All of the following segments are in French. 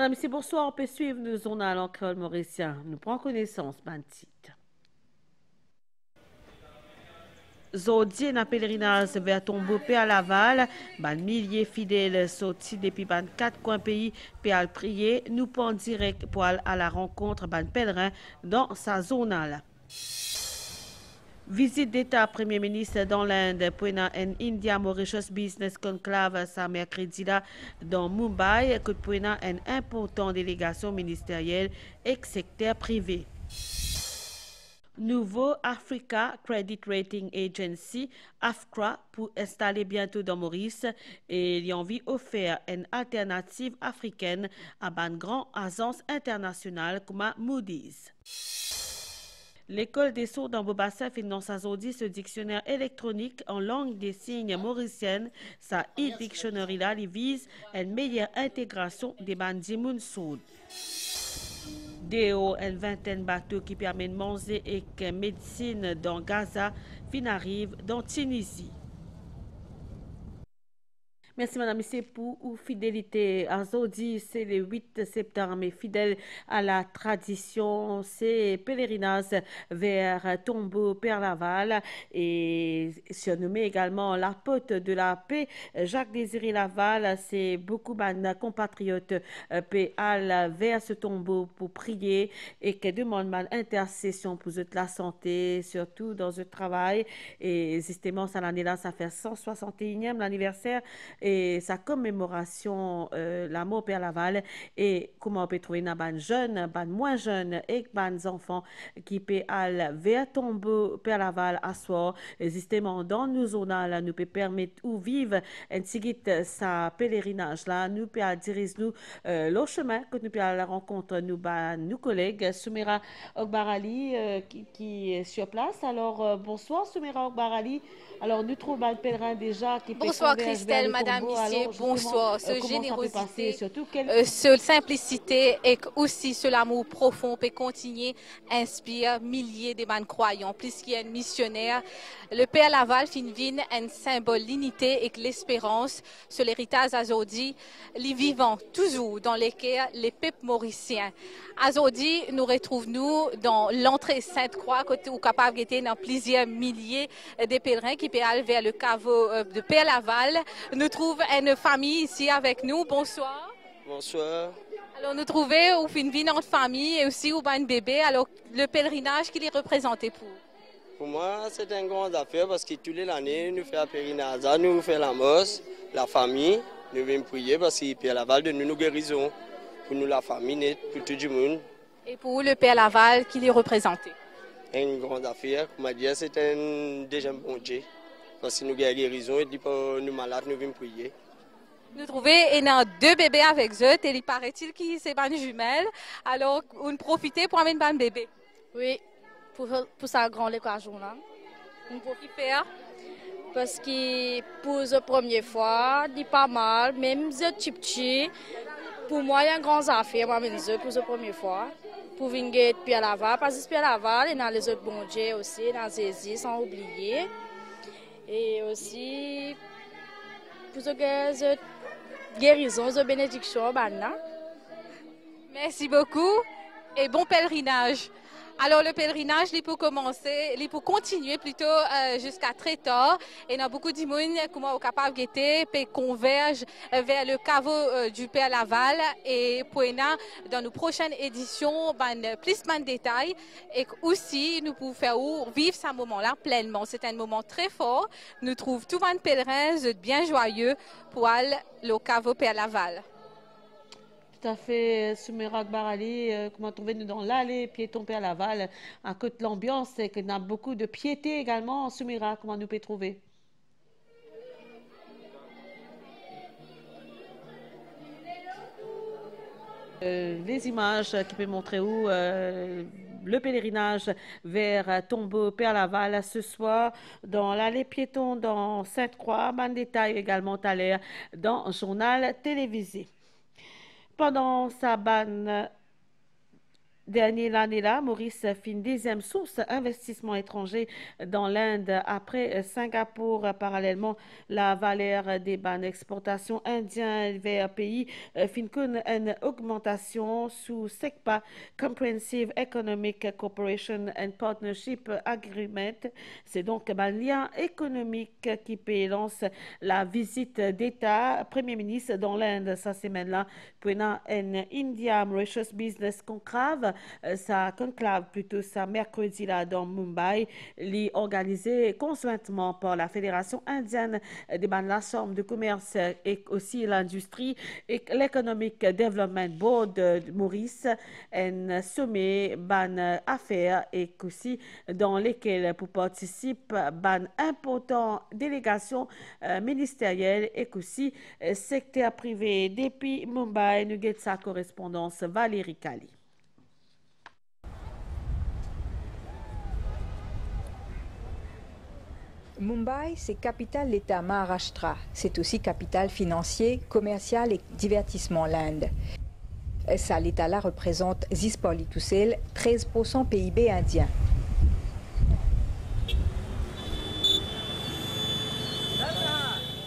Madame, c'est bonsoir, on peut suivre nos journal en créole mauricien. Nous prenons connaissance, ban titre. Zodi na pèlerinage vers tombeau Père Laval, ban milliers fidèles sortis depuis ban quatre coins pays pour aller prier, nous prenons direct pour aller à la rencontre ban pèlerin dans sa zone là. Visite d'État Premier ministre dans l'Inde pour une India Mauritius Business Conclave ce mercredi là dans Mumbai, que pour une importante délégation ministérielle et secteur privé. Nouveau Africa Credit Rating Agency, AFCRA, pour installer bientôt dans Maurice et il y a envie offert une alternative africaine à une grande agence internationale comme Moody's. L'école des sourds dans Bobassa finance aujourd'hui ce dictionnaire électronique en langue des signes mauricienne. Sa e-dictionary là, il vise une meilleure intégration des bandits sourds. Déo, une vingtaine de bateaux qui permettent de manger et médecine dans Gaza, fin arrive dans Tunisie. Merci Madame Messier pour fidélité. Azodi, c'est le 8 septembre, mais fidèle à la tradition, c'est pèlerinage vers Tombeau Père Laval et surnommé également la porte de la paix. Jacques Désiré Laval, c'est beaucoup de compatriotes péal vers ce tombeau pour prier et qui demandent mal intercession pour la santé, surtout dans le travail. Et justement, ça l'année là, ça fait 161e l'anniversaire et sa commémoration la mort Père Laval et comment on peut trouver une ban jeune, ban moins jeune et ban enfants qui peut aller vers tombeau Père Laval à soir justement dans nos zones là nous peut permettre ou vivre un petit sa pèlerinage là nous peut diriger nous le chemin que nous peut à la rencontre nous nos collègues Soumera Okbarali qui est sur place. Alors bonsoir Soumera Okbarali. Alors nous trouvons un pèlerin déjà qui peut bonsoir Christelle, Madame Missier, bonsoir. Ce générosité, ce simplicité et aussi ce l'amour profond peut continuer à inspirer milliers de man croyants. Plus qu'il y a un missionnaire, le Père Laval finvine un symbole l'unité et l'espérance sur l'héritage azodi, les vivants toujours dans lesquels les peuples mauriciens. Azodi nous retrouvons dans l'entrée Sainte-Croix, côté où capable d'être dans plusieurs milliers de pèlerins qui peuvent aller vers le caveau de Père Laval. Nous trouvons une famille ici avec nous. Bonsoir. Bonsoir. Alors nous trouvons une vie notre famille et aussi où un bébé. Alors le pèlerinage qu'il est représenté pour. Pour moi, c'est une grande affaire parce que tous les années, nous faisons le pèlerinage, nous faisons la messe, la famille, nous venons prier parce que Père Laval de nous guérison. Pour nous, la famille, pour tout le monde. Et pour vous, le Père Laval, qui est représenté? Une grande affaire, comme je dis, c'est un déjà bon Dieu. Parce que nous avons guérison et pour nous malades, nous venons prier. Nous trouvons deux bébés avec eux, et il paraît-il qu'ils sont des jumelles. Alors, on profite pour amener un bébé. Oui, pour sa grande occasion là. On profite faire. Parce que pour la première fois, il pas mal, même si c'est petit. Pour moi, il y a une grande affaire pour la première fois. Pour venir de Père Laval, parce que Père Laval, il y a les autres bons dieux aussi, dans les sans oublier. Et aussi, pour la guérison, la bénédiction. Merci beaucoup et bon pèlerinage. Alors le pèlerinage, il peut commencer, il peut continuer plutôt jusqu'à très tard. Et il y a beaucoup de monde qui sont capables de guetter, puis convergent vers le caveau du Père Laval. Et pour dans nos prochaines éditions, plus de détails. Et aussi, nous pouvons faire vivre ce moment-là pleinement. C'est un moment très fort. Nous trouvons tout le monde pèlerin bien joyeux pour aller au caveau Père Laval. Tout à fait, Soumera Barali, comment trouver-nous dans l'allée piéton Père Laval, à côté de l'ambiance, et qu'il y a beaucoup de piété également, Soumera, comment nous peut trouver? Les images qui peuvent montrer où le pèlerinage vers Tombeau Père Laval ce soir dans l'allée piéton dans Sainte-Croix, ban détail également à l'air dans le journal télévisé. Pendant sa banne Dernier l'année-là, Maurice fait une deuxième source d'investissement étranger dans l'Inde après Singapour. Parallèlement, la valeur des bannes exportations indiennes vers pays fin une augmentation sous SECPA, Comprehensive Economic Cooperation and Partnership Agreement. C'est donc un lien économique qui lance la visite d'État Premier ministre dans l'Inde cette semaine-là pour une India Mauritius Business Conclave. Ça conclave plutôt ça mercredi là dans Mumbai, organisé conjointement par la Fédération indienne de la Chambre de commerce et aussi l'industrie et l'Economic Development Board de Maurice, un sommet ban affaires et aussi dans lesquels pour participer ban important délégation ministérielle et aussi secteur privé. Depuis Mumbai, nous avons sa correspondance Valérie Kali. Mumbai, c'est capitale de l'État Maharashtra. C'est aussi capitale financier, commercial et divertissement l'Inde. Ça, l'État-là représente 13% PIB indien.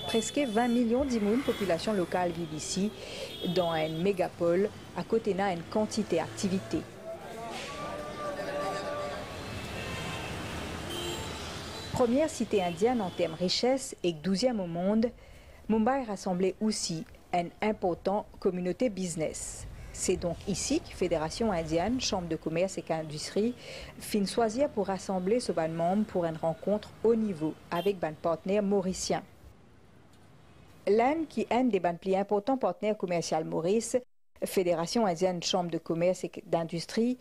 Presque 20 millions d'Imoun, population locale, vivent ici, dans un mégapole, à côté d'une quantité d'activités. Première cité indienne en termes richesse et 12e au monde, Mumbai rassemblait aussi une importante communauté business. C'est donc ici que Fédération indienne, Chambre de commerce et industrie, fin choisir pour rassembler ce ban membre pour une rencontre haut niveau avec ban partenaire mauricien. L'Inde, qui est un des plus importants partenaires commerciaux Maurice, Fédération indienne, Chambre de commerce et d'industrie,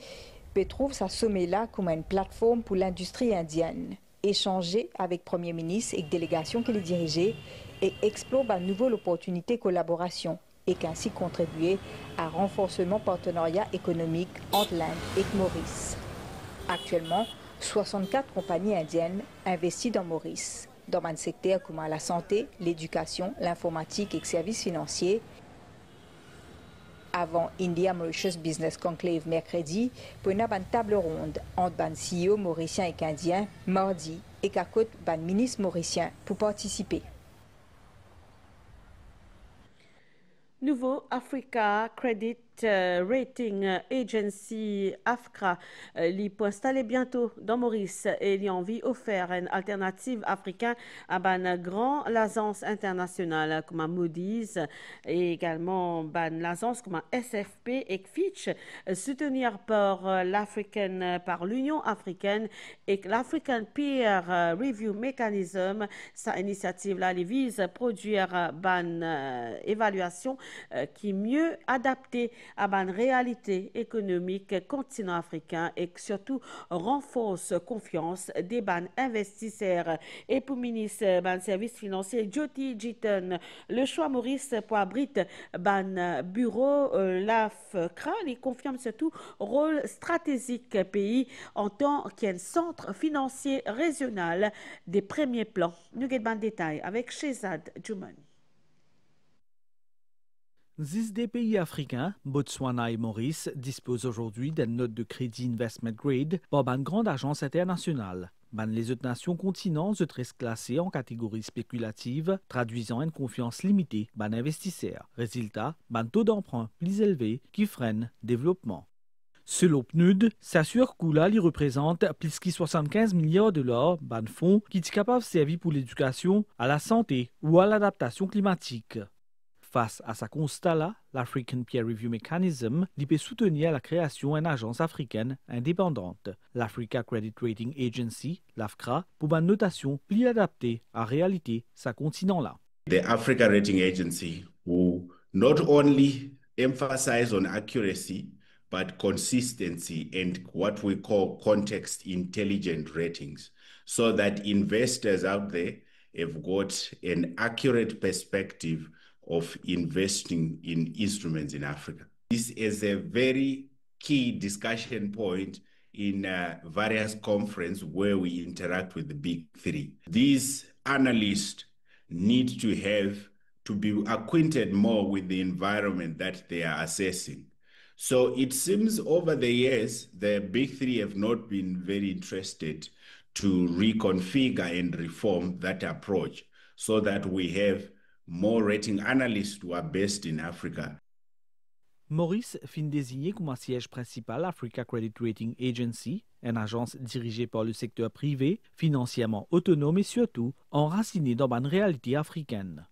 peut trouver sa sommet-là comme une plateforme pour l'industrie indienne. Échanger avec Premier ministre et délégation qu'il dirigeait et explorer une nouvelle opportunité de collaboration et qu'ainsi contribuer à un renforcement partenariat économique entre l'Inde et Maurice. Actuellement, 64 compagnies indiennes investissent dans Maurice, dans un secteur comme la santé, l'éducation, l'informatique et les services financiers. Avant India Mauritius Business Conclave mercredi, pour une table ronde entre les CEO mauriciens et indiens mardi et qu'à côté les ministres mauriciens pour participer. Nouveau Africa Credit Rating Agency AFCRA pour installer bientôt dans Maurice et il y a envie offert une alternative africaine à une grande l'agence internationale comme Moody's et également l'agence comme SFP et Fitch soutenir par par l'Union africaine et l'African Peer Review Mechanism. Sa initiative là les vise à produire une évaluation qui mieux adaptée à une réalité économique continent africain et surtout renforce confiance des investisseurs. Et pour le ministre des services financiers Jyoti Jitan, le choix Maurice pour abriter bureau l'AFCRA, il confirme surtout rôle stratégique pays en tant qu'un centre financier régional des premiers plans. Nous avons des détails avec Shezad Juman. 10 des pays africains, Botswana et Maurice, disposent aujourd'hui d'une note de crédit investment grade par une grande agence internationale. Les autres nations continents se restent classés en catégorie spéculative, traduisant une confiance limitée par investisseurs. Résultat, un taux d'emprunt plus élevé qui freine le développement. Selon PNUD, s'assure qu'Oula représente plus de 75 milliards de dollars de fonds qui sont capables de servir pour l'éducation, à la santé ou à l'adaptation climatique. Face à ce constat-là, l'African Peer Review Mechanism peut soutenir la création d'une agence africaine indépendante, l'Africa Credit Rating Agency, l'AFCRA, pour une notation plus adaptée à la réalité de ce continent-là. The Africa Rating Agency will not only emphasize on accuracy, but consistency and what we call context intelligent ratings, so that investors out there have got an accurate perspective of investing in instruments in Africa. This is a very key discussion point in various conferences where we interact with the big three. These analysts need to be acquainted more with the environment that they are assessing, So it seems over the years, the big three have not been very interested to reconfigure and reform that approach so that we have more rating analysts who are based in Africa. Maurice fin désigné comme un siège principal Africa Credit Rating Agency, une agence dirigée par le secteur privé, financièrement autonome et surtout enracinée dans une réalité africaine.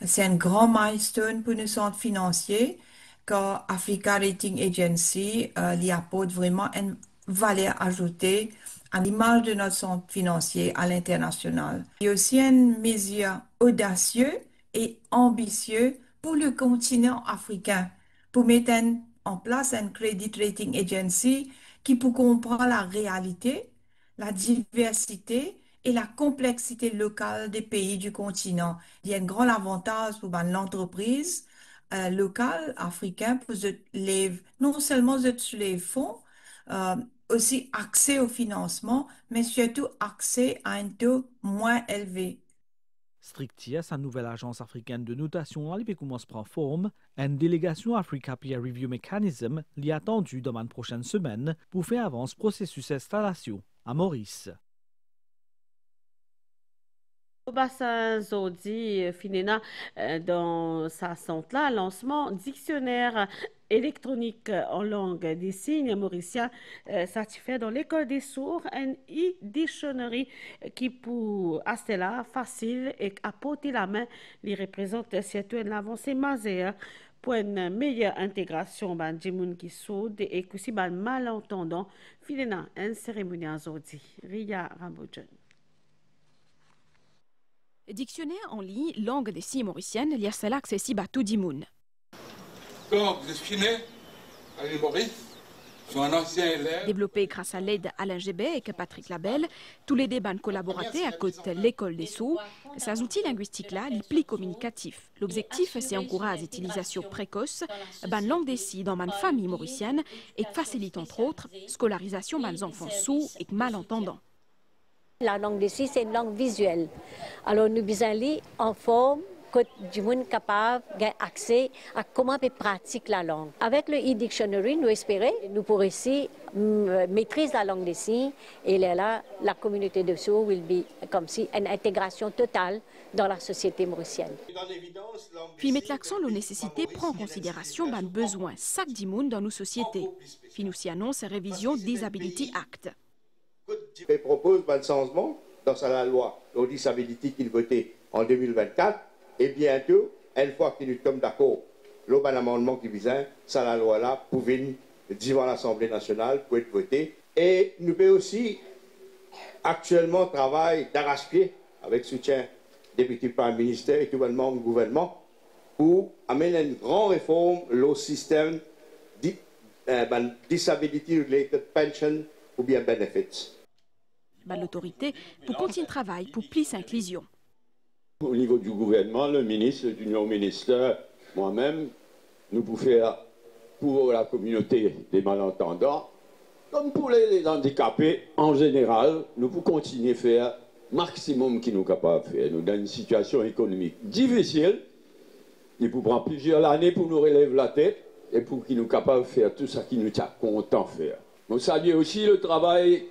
C'est un grand milestone pour nos centres financiers, car Africa Rating Agency y apporte vraiment une valeur ajoutée à l'image de notre centre financier à l'international. Il y a aussi une mesure audacieuse et ambitieuse pour le continent africain, pour mettre en place un Credit Rating Agency qui peut comprendre la réalité, la diversité et la complexité locale des pays du continent. Il y a un grand avantage pour l'entreprise locale africaine pour non seulement sur les fonds, aussi accès au financement, mais surtout accès à un taux moins élevé. Strictia, sa nouvelle agence africaine de notation, à commence prend forme. Une délégation Africa Peer Review Mechanism l'y attendue dans une prochaine semaine pour faire avancer le processus d'installation à Maurice. Obasa Zodi Finena dans sa centre-là, lancement dictionnaire électronique en langue des signes mauricien certifié dans l'école des sourds, un e-dictionary qui pour là facile et à porter la main, les représente surtout une avancée majeure pour une meilleure intégration des gens qui sourds et aussi des malentendants. Finena, une cérémonie à Zodi, Ria Ramboudjon. Dictionnaire en ligne, langue des signes mauriciennes, il y a cela accessible à tout le monde. Donc, je suis né à l'île Maurice, je suis un ancien élève. Développé grâce à l'aide d'Alain Gébet et Patrick Labelle, tous les débats collaboratés à côté de l'école des sourds, ces outils linguistiques-là, les plis communicatifs. L'objectif, c'est encourager l'utilisation précoce de la langue des signes dans ma famille mauricienne et facilite entre autres la scolarisation des enfants sourds et malentendants. La langue des signes, c'est une langue visuelle. Alors, nous besoin en forme que du monde capable d'avoir accès à comment on pratique la langue. Avec le e-dictionary, nous espérons, nous pourrons ici maîtriser la langue des signes et là, la communauté de sourds will be comme si une intégration totale dans la société mauricienne. Puis mettre l'accent sur la nécessité prend en considération les besoins chaque du monde dans nos sociétés. Puis nous y annonce la révision Disability Act. Il propose un changement dans la loi sur disabilité qu'il votait en 2024 et bientôt, une fois que nous sommes d'accord, l'autre amendement qui visait ça la loi là pour venir devant l'Assemblée nationale pour être voté. Et nous pouvons aussi actuellement travailler d'arrache-pied avec soutien des petits Premier ministre et tout le monde gouvernement pour amener une grande réforme au système disability related pension ou bien benefits. L'autorité pour continuer le travail pour plus d'inclusion. Au niveau du gouvernement, le ministre, l'union ministère, moi-même, nous pouvons faire pour la communauté des malentendants, comme pour les handicapés en général, nous pouvons continuer à faire le maximum que nous sommes capables de faire. Nous dans une situation économique difficile, il peut prendre plusieurs années pour nous relever la tête et pour qu'ils nous soient capables de faire tout ce qui nous tient content de faire. Nous saluons aussi le travail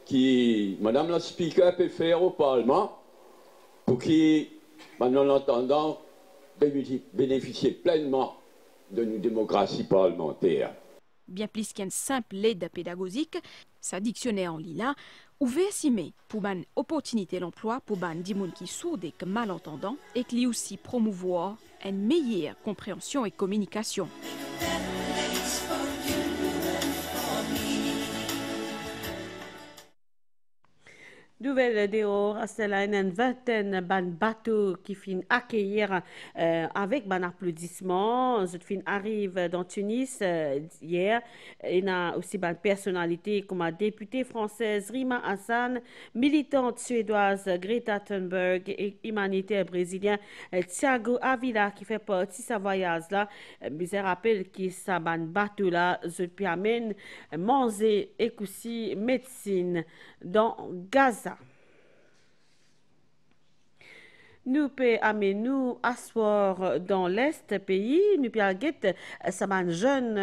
que Madame la Speaker peut faire au Parlement pour que, maintenant l'entendant, bénéficier pleinement de nos démocraties parlementaires. Bien plus qu'une simple aide pédagogique, sa dictionnaire en ligne ouvert pour une opportunité d'emploi pour des gens qui sont sourds et malentendants et qui aussi promouvoir une meilleure compréhension et communication. Nouvelle dehors, c'est là une vingtaine de bateaux qui finissent accueillir avec un applaudissement. Cette fin arrive dans Tunis hier. Il y a aussi une personnalité comme la députée française Rima Hassan, militante suédoise Greta Thunberg et humanitaire brésilien Thiago Avila qui fait partie de ce voyage-là. Je rappelle que ce bateau-là, je peux amener manger et aussi médecine dans Gaza. Nous peut amener nous asseoir dans l'Est pays, nous peut guetter ça jeunes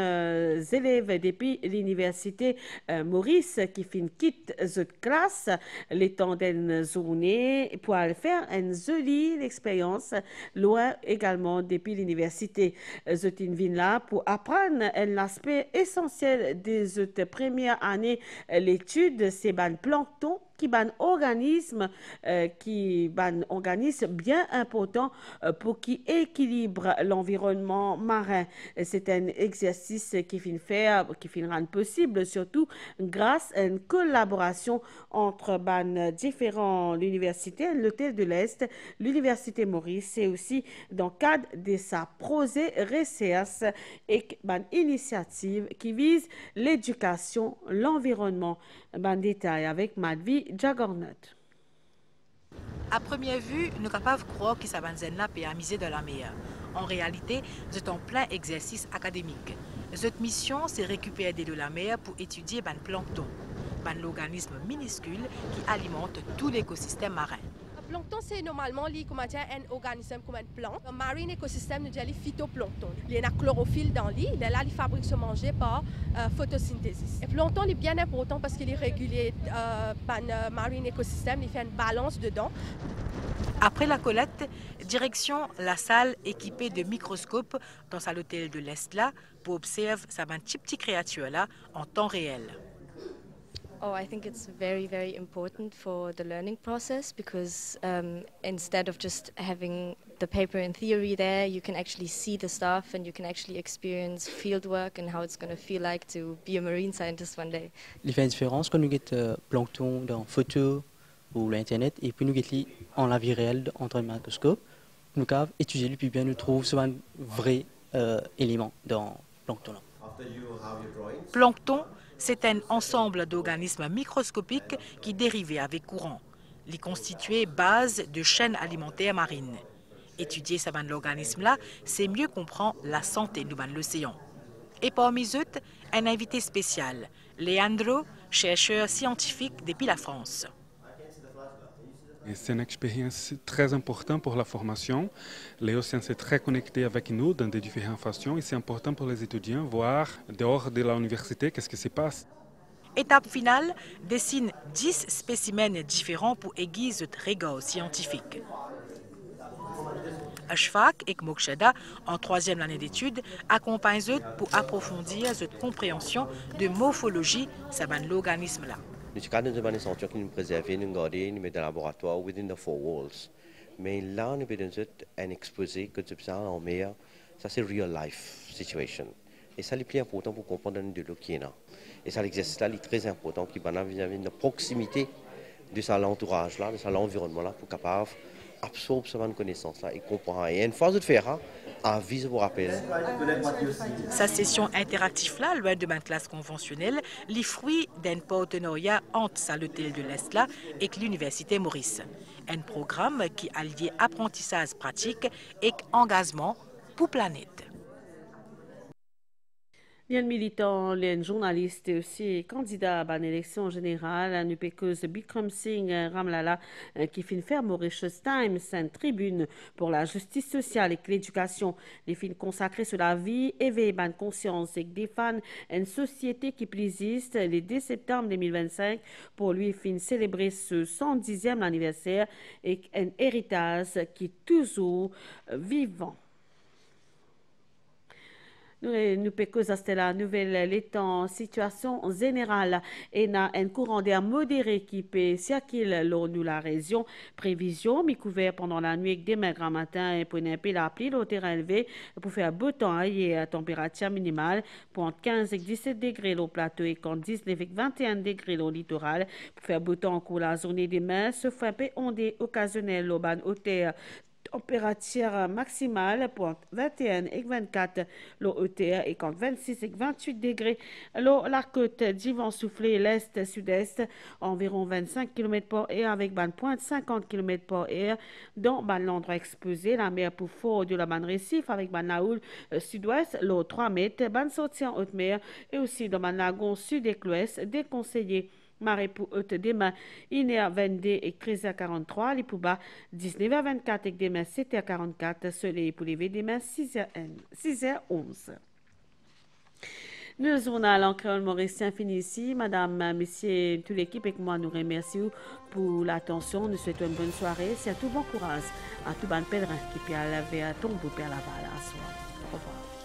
élèves depuis l'université Maurice qui fin quitte cette classe les temps d'une journée pour aller faire une jolie expérience loin également depuis l'université. Cette vin là pour apprendre un aspect essentiel de cette première année l'étude c'est ban plancton qui ban organisme bien important pour qui équilibre l'environnement marin. C'est un exercice qui rend possible surtout grâce à une collaboration entre différentes universités, l'Hôtel de l'Est, l'Université Maurice et aussi dans le cadre de sa projet recherche et initiative qui vise l'éducation, l'environnement. Détail avec Madvi Jagornot. À première vue, nous sommes capables de croire que ça va nous amuser de la mer. En réalité, c'est en plein exercice académique. Cette mission, c'est récupérer de la mer pour étudier le plancton, l'organisme minuscule qui alimente tout l'écosystème marin. Le plancton, c'est normalement un organisme comme un plant. Le marine écosystème, nous disons phytoplancton. Il y a un chlorophylle dans l'eau, il est là, il fabrique se manger par photosynthèse. Le plancton est bien important parce qu'il est régulé par le marine écosystème, il fait une balance dedans. Après la collecte, direction la salle équipée de microscopes dans l'hôtel de l'Est là pour observer ces petites créatures là en temps réel. Oh, I think it's very, very important for the learning process because instead of just having the paper in theory there, you can actually see the stuff and you can actually experience field work and how it's going to feel like to be a marine scientist one day. Il fait une différence quand nous avons plancton dans photo ou l'internet et puis nous avons en la vie réelle entre un microscope. Nous avons étudié le plus bien, nous trouvons ce un vrai élément dans plancton. Plancton, c'est un ensemble d'organismes microscopiques qui dérivent avec courant. Les constituer base de chaînes alimentaires marines. Étudier ce l'organisme-là, c'est mieux comprendre la santé de l'océan. Et parmi eux, un invité spécial, Leandro, chercheur scientifique depuis la France. C'est une expérience très importante pour la formation. L'Océance est très connecté avec nous dans de différentes façons et c'est important pour les étudiants de voir dehors de l'université qu'est-ce qui se passe. Étape finale, dessine 10 spécimens différents pour aiguiser ce regard scientifique. Ashfaq et Mokshada, en 3e année d'études, accompagnent eux pour approfondir cette compréhension de morphologie de l'organisme-là. Nous avons des sentiers qui nous préservent, nous gardons, nous mettons dans le laboratoire, within the four walls. Mais là, nous avons un exposé que nous avons en mer, ça c'est real life situation. Et ça, c'est plus important pour comprendre de l'eau qui est là. Et ça, l'exercice là, est très important, qui est vis-à-vis de la proximité de l'entourage là, de l'environnement là, pour capable absorber cette connaissance là et comprendre. Et une fois de faire, avis vous rappelle. Sa session interactive là, loin de ma classe conventionnelle, les fruits d'un partenariat entre l'hôtel de l'Est là et l'université Maurice. Un programme qui allie apprentissage pratique et engagement pour la planète. Les militants, les journalistes et aussi candidats à l'élection générale, nous pécose Bikram Singh Ramlala qui finit faire Mauritius Times, une tribune pour la justice sociale et l'éducation. Les films consacrés sur la vie, éveiller bonne conscience et défendre une société qui existe le 2 septembre 2025 pour lui finir célébrer ce 110e anniversaire et un héritage qui est toujours vivant. Nous pécos la nouvelle l'étant situation générale et n'a un courant d'air modéré qui peut circuler lors de la région. Prévision, mi couvert pendant la nuit demain grand matin et pour peu la pluie au terrain élevé pour faire beau temps et à température minimale pour entre 15 et 17 degrés au plateau et entre 19 et 21 degrés au littoral pour faire beau temps pour la journée demain se frapper ondée occasionnelle au ban hauteur. Température maximale pour 21 et 24 l'eau hauteur et quand 26 et 28 degrés. La côte du vent soufflé l'est-sud-est environ 25 km/h avec ban pointe 50 km/h dans l'endroit exposé la mer pour fort de la ban récif avec ban naoul sud-ouest l'eau 3 mètres ban sortie en haute mer et aussi dans ban lagon sud et l'ouest déconseillé Marée pour haute demain 1h22 et 13h43. Les pour bas 19h24 et demain 7h44. Soleil pour lever demain 6h11. Le journal en créole mauricien finit ici. Madame, messieurs, toute l'équipe avec moi nous remercions pour l'attention. Nous souhaitons une bonne soirée. C'est à tout bon courage à tout bon pèlerin qui peut aller vers Tombeau Père Laval. Au revoir.